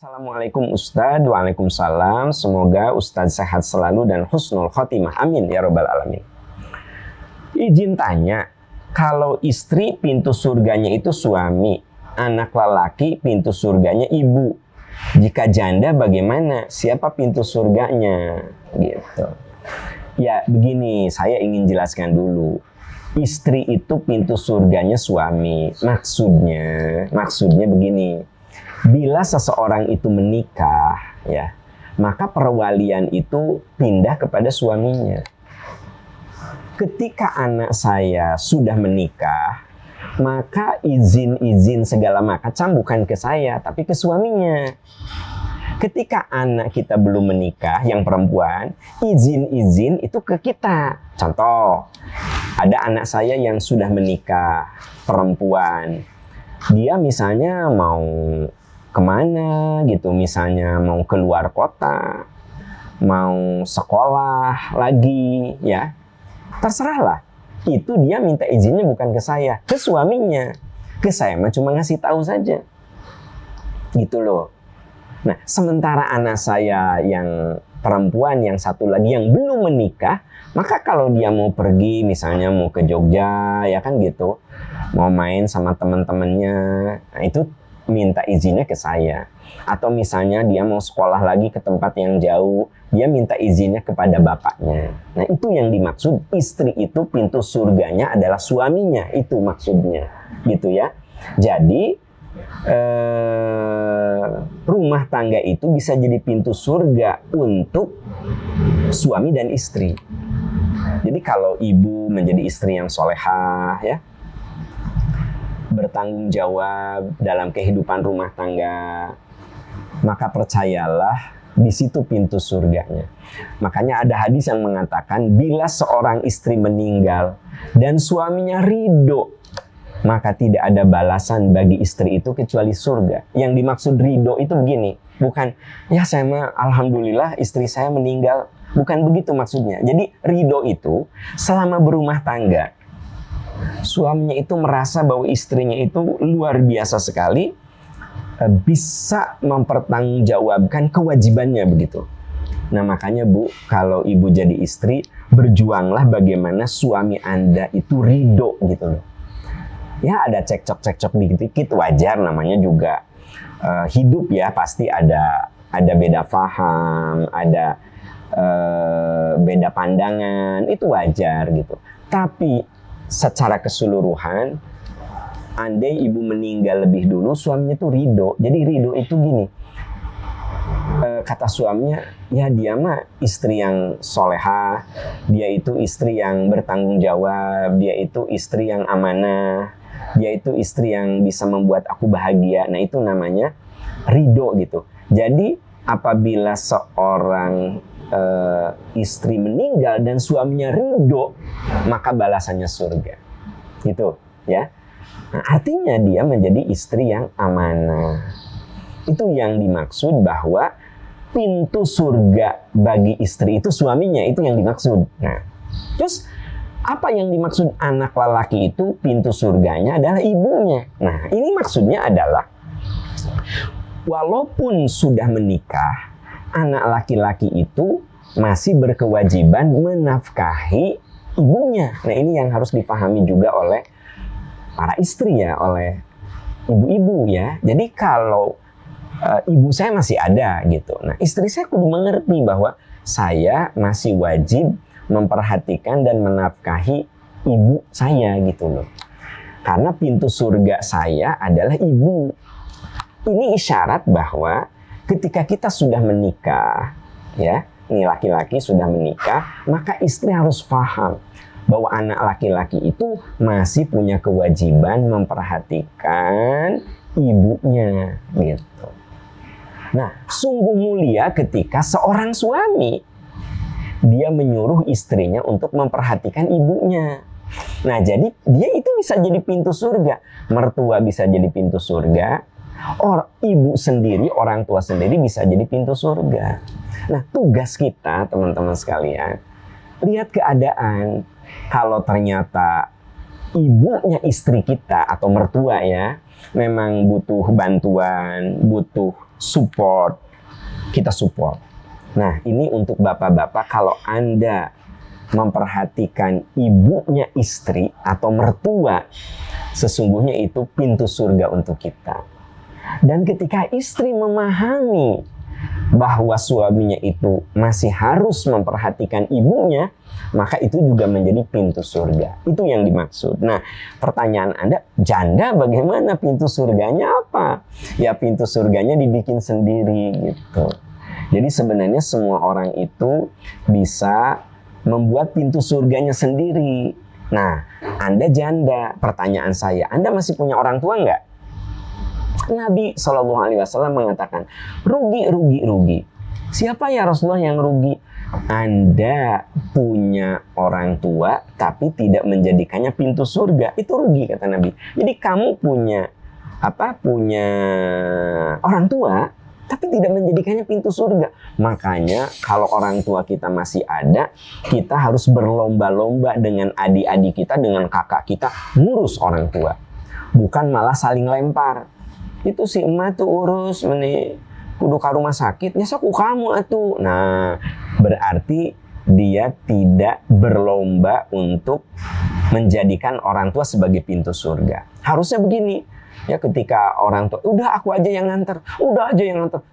Assalamualaikum Ustadz, waalaikumsalam. Semoga Ustadz sehat selalu dan husnul khotimah. Amin ya robbal alamin. Izin tanya, kalau istri pintu surganya itu suami, anak lelaki pintu surganya ibu. Jika janda bagaimana? Siapa pintu surganya? Gitu. Ya begini, saya ingin jelaskan dulu. Istri itu pintu surganya suami. Maksudnya begini. Bila seseorang itu menikah, ya, maka perwalian itu pindah kepada suaminya. Ketika anak saya sudah menikah, maka izin-izin segala macam bukan ke saya, tapi ke suaminya. Ketika anak kita belum menikah, yang perempuan, izin-izin itu ke kita. Contoh, ada anak saya yang sudah menikah, perempuan. Dia misalnya mau kemana gitu, misalnya mau keluar kota, mau sekolah lagi, ya terserahlah. Itu dia minta izinnya bukan ke saya, ke suaminya. Ke saya mah cuma ngasih tahu saja, gitu loh. Nah, sementara anak saya yang perempuan yang satu lagi yang belum menikah, maka kalau dia mau pergi, misalnya mau ke Jogja, ya kan gitu, mau main sama teman-temannya, nah itu minta izinnya ke saya. Atau misalnya dia mau sekolah lagi ke tempat yang jauh, dia minta izinnya kepada bapaknya. Nah itu yang dimaksud istri itu pintu surganya adalah suaminya, itu maksudnya, gitu ya. Jadi rumah tangga itu bisa jadi pintu surga untuk suami dan istri. Jadi kalau ibu menjadi istri yang solehah, ya, bertanggung jawab dalam kehidupan rumah tangga, maka percayalah di situ pintu surganya. Makanya ada hadis yang mengatakan bila seorang istri meninggal dan suaminya ridho, maka tidak ada balasan bagi istri itu kecuali surga. Yang dimaksud ridho itu begini, bukan ya saya mah alhamdulillah istri saya meninggal, bukan begitu maksudnya. Jadi ridho itu selama berumah tangga, suaminya itu merasa bahwa istrinya itu luar biasa sekali, bisa mempertanggungjawabkan kewajibannya begitu. Nah makanya Bu, kalau ibu jadi istri, berjuanglah bagaimana suami Anda itu ridho gitu loh. Ya ada cekcok-cekcok dikit-dikit, wajar, namanya juga hidup ya, pasti ada beda paham, ada beda pandangan, itu wajar gitu. Tapi secara keseluruhan, andai ibu meninggal lebih dulu, suaminya tuh ridho. Jadi ridho itu gini, kata suaminya, ya dia mah istri yang solehah, dia itu istri yang bertanggung jawab, dia itu istri yang amanah, dia itu istri yang bisa membuat aku bahagia. Nah itu namanya ridho gitu. Jadi apabila seorang istri meninggal dan suaminya ridho, maka balasannya surga, gitu ya. Nah, artinya dia menjadi istri yang amanah. Itu yang dimaksud bahwa pintu surga bagi istri itu suaminya, itu yang dimaksud. Nah, terus apa yang dimaksud anak lelaki itu pintu surganya adalah ibunya. Nah, ini maksudnya adalah walaupun sudah menikah, anak laki-laki itu masih berkewajiban menafkahi ibunya. Nah ini yang harus dipahami juga oleh para istri ya, oleh ibu-ibu ya. Jadi kalau ibu saya masih ada gitu, nah istri saya kudu mengerti bahwa saya masih wajib memperhatikan dan menafkahi ibu saya gitu loh. Karena pintu surga saya adalah ibu. Ini isyarat bahwa ketika kita sudah menikah, ya, ini laki-laki sudah menikah, maka istri harus paham bahwa anak laki-laki itu masih punya kewajiban memperhatikan ibunya, gitu. Nah, sungguh mulia ketika seorang suami dia menyuruh istrinya untuk memperhatikan ibunya. Nah, jadi dia itu bisa jadi pintu surga. Mertua bisa jadi pintu surga. Ibu sendiri, orang tua sendiri bisa jadi pintu surga. Nah, tugas kita, teman-teman sekalian, lihat keadaan. Kalau ternyata ibunya istri kita atau mertua ya, memang butuh bantuan, butuh support, kita support. Nah, ini untuk bapak-bapak, kalau Anda memperhatikan ibunya istri atau mertua, sesungguhnya itu pintu surga untuk kita. Dan ketika istri memahami bahwa suaminya itu masih harus memperhatikan ibunya, maka itu juga menjadi pintu surga. Itu yang dimaksud. Nah, pertanyaan Anda, janda bagaimana pintu surganya apa? Ya, pintu surganya dibikin sendiri gitu. Jadi sebenarnya semua orang itu bisa membuat pintu surganya sendiri. Nah, Anda janda, pertanyaan saya, Anda masih punya orang tua nggak? Nabi SAW mengatakan, rugi. Siapa ya Rasulullah yang rugi? Anda punya orang tua tapi tidak menjadikannya pintu surga, itu rugi kata Nabi. Jadi kamu punya orang tua tapi tidak menjadikannya pintu surga. Makanya kalau orang tua kita masih ada, kita harus berlomba-lomba dengan adik-adik kita, dengan kakak kita, ngurus orang tua. Bukan malah saling lempar. Itu si emak tuh urus kudu ke rumah sakit, nyesok kamu atuh. Nah, berarti dia tidak berlomba untuk menjadikan orang tua sebagai pintu surga. Harusnya begini, ya, ketika orang tua, udah aku aja yang nganter,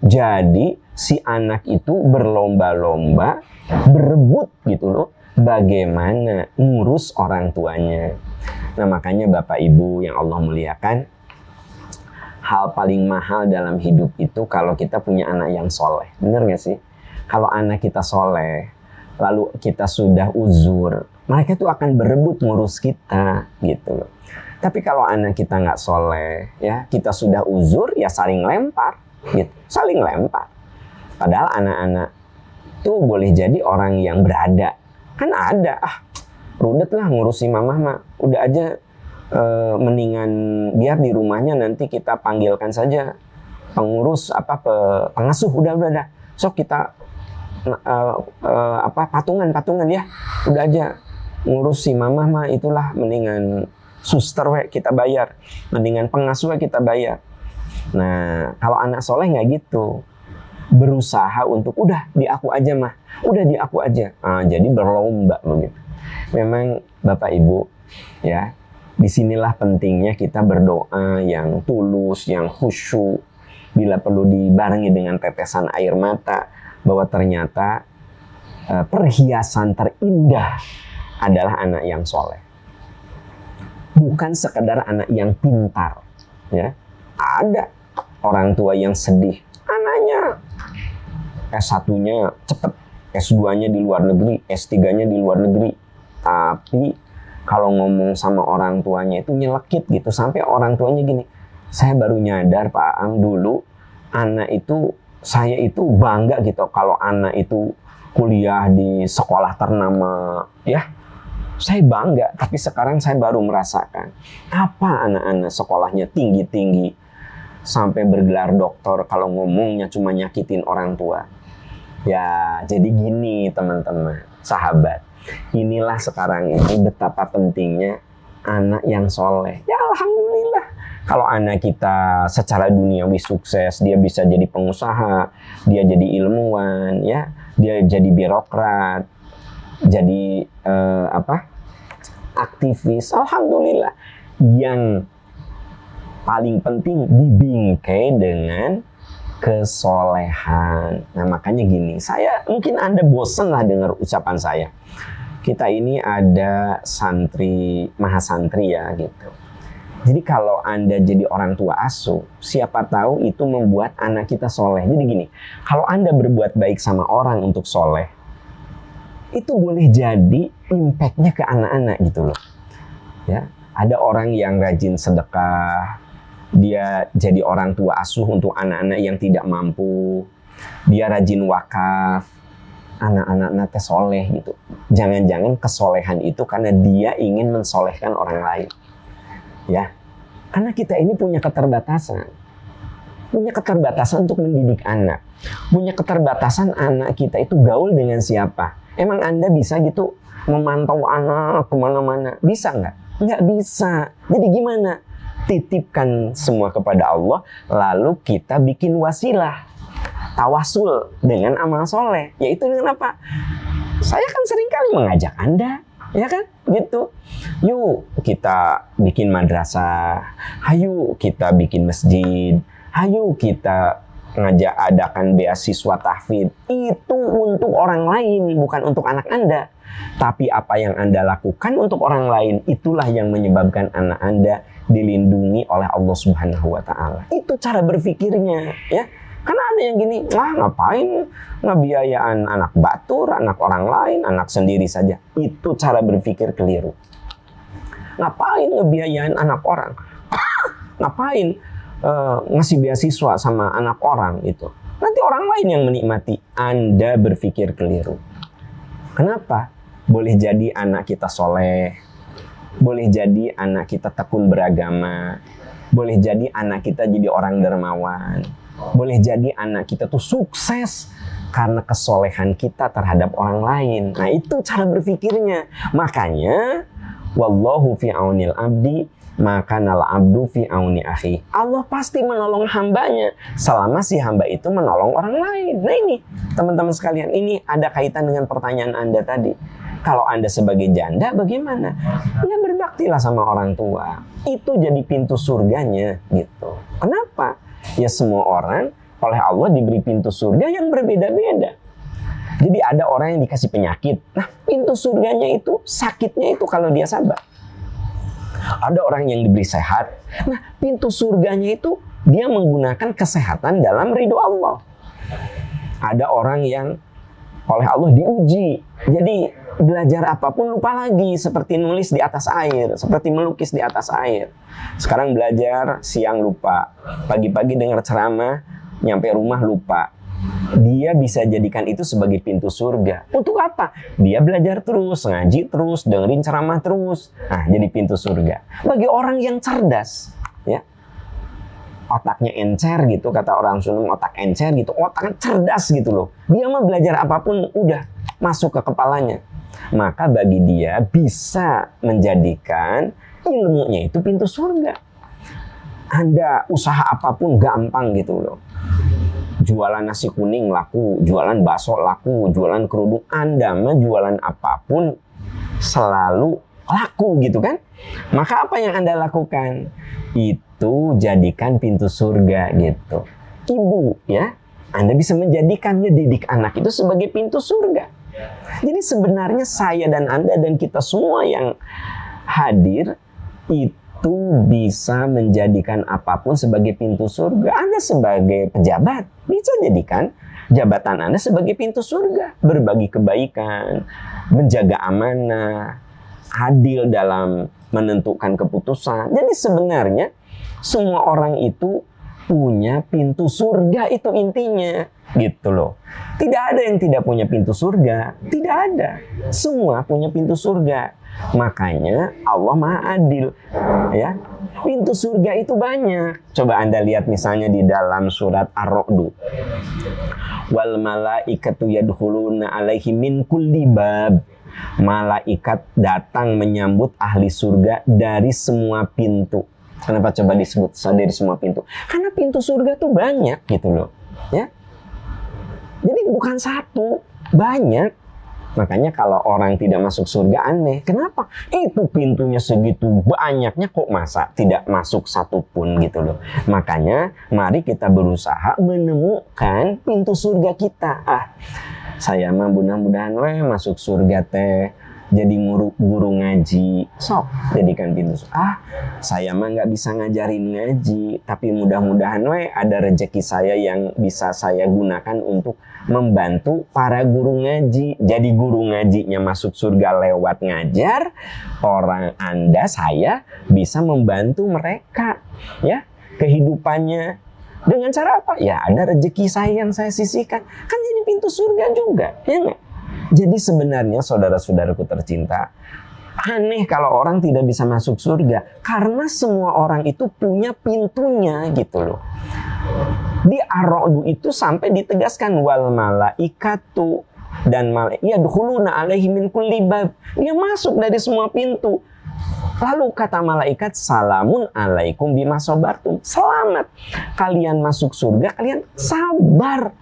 Jadi si anak itu berlomba-lomba, berebut gitu loh, bagaimana ngurus orang tuanya. Nah, makanya Bapak Ibu yang Allah muliakan, hal paling mahal dalam hidup itu kalau kita punya anak yang soleh. Bener gak sih? Kalau anak kita soleh, lalu kita sudah uzur, mereka tuh akan berebut ngurus kita gitu loh. Tapi kalau anak kita nggak soleh, ya, kita sudah uzur, ya saling lempar gitu. Saling lempar. Padahal anak-anak tuh boleh jadi orang yang berada. Kan ada, rudet lah ngurusi mamah mah. Udah aja, mendingan biar di rumahnya nanti kita panggilkan saja pengurus pengasuh, udah sok kita patungan ya, udah aja ngurus si mamah mah, itulah mendingan suster kita bayar, mendingan pengasuh kita bayar. Nah, kalau anak soleh nggak gitu, berusaha untuk udah di aku aja. Jadi berlomba begitu. Memang Bapak Ibu ya, disinilah pentingnya kita berdoa yang tulus, yang khusyuk, bila perlu dibarengi dengan tetesan air mata, bahwa ternyata perhiasan terindah adalah anak yang soleh. Bukan sekedar anak yang pintar. Ya. Ada orang tua yang sedih, anaknya S1-nya cepet, S2-nya di luar negeri, S3-nya di luar negeri, tapi kalau ngomong sama orang tuanya itu nyelekit gitu, sampai orang tuanya gini, saya baru nyadar Pak Am, dulu saya itu bangga gitu kalau anak itu kuliah di sekolah ternama, ya, saya bangga, tapi sekarang saya baru merasakan apa anak-anak sekolahnya tinggi-tinggi sampai bergelar doktor, kalau ngomongnya cuma nyakitin orang tua. Ya, jadi gini teman-teman, sahabat, inilah sekarang ini betapa pentingnya anak yang soleh. Ya alhamdulillah, kalau anak kita secara duniawi sukses, dia bisa jadi pengusaha, dia jadi ilmuwan, ya, dia jadi birokrat, jadi aktivis, alhamdulillah. Yang paling penting dibingkai dengan kesolehan. Nah, makanya gini, mungkin Anda bosan lah dengar ucapan saya. Kita ini ada santri, mahasantri ya gitu. Jadi kalau Anda jadi orang tua asuh, siapa tahu itu membuat anak kita soleh. Jadi gini, kalau Anda berbuat baik sama orang untuk soleh, itu boleh jadi impact-nya ke anak-anak gitu loh. Ya, ada orang yang rajin sedekah, dia jadi orang tua asuh untuk anak-anak yang tidak mampu, dia rajin wakaf, anak-anak soleh gitu. Jangan-jangan kesolehan itu karena dia ingin mensolehkan orang lain. Ya, karena kita ini punya keterbatasan untuk mendidik anak, punya keterbatasan anak kita itu gaul dengan siapa. Emang Anda bisa gitu memantau anak kemana-mana? Bisa nggak? Nggak bisa. Jadi gimana? Titipkan semua kepada Allah, lalu kita bikin wasilah, tawasul dengan amal soleh. Yaitu dengan apa? Saya kan seringkali mengajak Anda, ya kan? Gitu. Yuk kita bikin madrasah, ayo kita bikin masjid, ayo kita adakan beasiswa tahfidz. Itu untuk orang lain, bukan untuk anak Anda. Tapi apa yang Anda lakukan untuk orang lain, itulah yang menyebabkan anak Anda dilindungi oleh Allah Subhanahu wa Ta'ala. Itu cara berpikirnya, ya. Karena ada yang gini, ngapain ngebiayaan anak batur, anak orang lain, anak sendiri saja. Itu cara berpikir keliru. Ngapain ngebiayain anak orang? Ngapain ngasih beasiswa sama anak orang itu? Nanti orang lain yang menikmati. Anda berpikir keliru. Kenapa? Boleh jadi anak kita soleh, boleh jadi anak kita tekun beragama, boleh jadi anak kita jadi orang dermawan, boleh jadi anak kita tuh sukses karena kesolehan kita terhadap orang lain. Nah itu cara berpikirnya. Makanya wallahu fi aunil abdi maka nal abdu fi auni akhi. Allah pasti menolong hambanya selama si hamba itu menolong orang lain. Nah ini teman-teman sekalian, ini ada kaitan dengan pertanyaan Anda tadi. Kalau Anda sebagai janda bagaimana? Ya berbaktilah sama orang tua. Itu jadi pintu surganya gitu. Kenapa? Ya semua orang oleh Allah diberi pintu surga yang berbeda-beda. Jadi ada orang yang dikasih penyakit. Nah pintu surganya itu, sakitnya itu kalau dia sabar. Ada orang yang diberi sehat. Nah pintu surganya itu dia menggunakan kesehatan dalam ridho Allah. Ada orang yang oleh Allah diuji. Jadi belajar apapun lupa lagi, seperti nulis di atas air, seperti melukis di atas air. Sekarang belajar, siang lupa, pagi-pagi dengar ceramah, nyampe rumah lupa. Dia bisa jadikan itu sebagai pintu surga. Untuk apa? Dia belajar terus, ngaji terus, dengerin ceramah terus. Nah, jadi pintu surga. Bagi orang yang cerdas, ya, otaknya encer gitu, kata orang Sunda, otak encer gitu, otaknya cerdas gitu loh. Dia mah belajar apapun udah masuk ke kepalanya. Maka bagi dia bisa menjadikan ilmunya itu pintu surga. Anda usaha apapun gampang gitu loh. Jualan nasi kuning laku, jualan bakso laku, jualan kerudung. Anda mah jualan apapun selalu laku gitu kan. Maka apa yang Anda lakukan? Itu jadikan pintu surga gitu. Ibu ya, Anda bisa menjadikan ngedidik anak itu sebagai pintu surga. Jadi sebenarnya saya dan Anda dan kita semua yang hadir itu bisa menjadikan apapun sebagai pintu surga. Anda sebagai pejabat bisa jadikan jabatan Anda sebagai pintu surga. Berbagi kebaikan, menjaga amanah, adil dalam menentukan keputusan. Jadi sebenarnya semua orang itu punya pintu surga, itu intinya gitu loh. Tidak ada yang tidak punya pintu surga, tidak ada. Semua punya pintu surga. Makanya Allah Maha Adil, ya. Pintu surga itu banyak. Coba Anda lihat misalnya di dalam surat Ar-Ra'd. Wal malaikatu yadkhuluna alaihi min kulli bab. Malaikat datang menyambut ahli surga dari semua pintu. Kenapa coba disebut dari semua pintu? Karena pintu surga tuh banyak gitu loh, ya. Jadi bukan satu, banyak. Makanya kalau orang tidak masuk surga aneh. Kenapa? Itu pintunya segitu banyaknya kok masa tidak masuk satu pun gitu loh. Makanya mari kita berusaha menemukan pintu surga kita. Saya mah mudah-mudahan masuk surga teh. Jadi guru ngaji, sok jadikan pintu. Saya mah nggak bisa ngajarin ngaji, tapi mudah-mudahan ada rezeki saya yang bisa saya gunakan untuk membantu para guru ngaji. Jadi guru ngajinya masuk surga lewat ngajar, orang Anda, saya bisa membantu mereka, ya, kehidupannya. Dengan cara apa? Ya ada rezeki saya yang saya sisihkan, kan jadi pintu surga juga, ya nggak? Jadi sebenarnya saudara-saudaraku tercinta, aneh kalau orang tidak bisa masuk surga karena semua orang itu punya pintunya gitu loh. Di Ar-Ra'd itu sampai ditegaskan wal malaikatu dan yadkhuluna alaihi min kulli bab. Dia masuk dari semua pintu. Lalu kata malaikat, salamun alaikum bima sabartum. Selamat kalian masuk surga, kalian sabar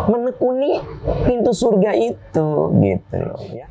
menekuni pintu surga itu, gitu loh ya.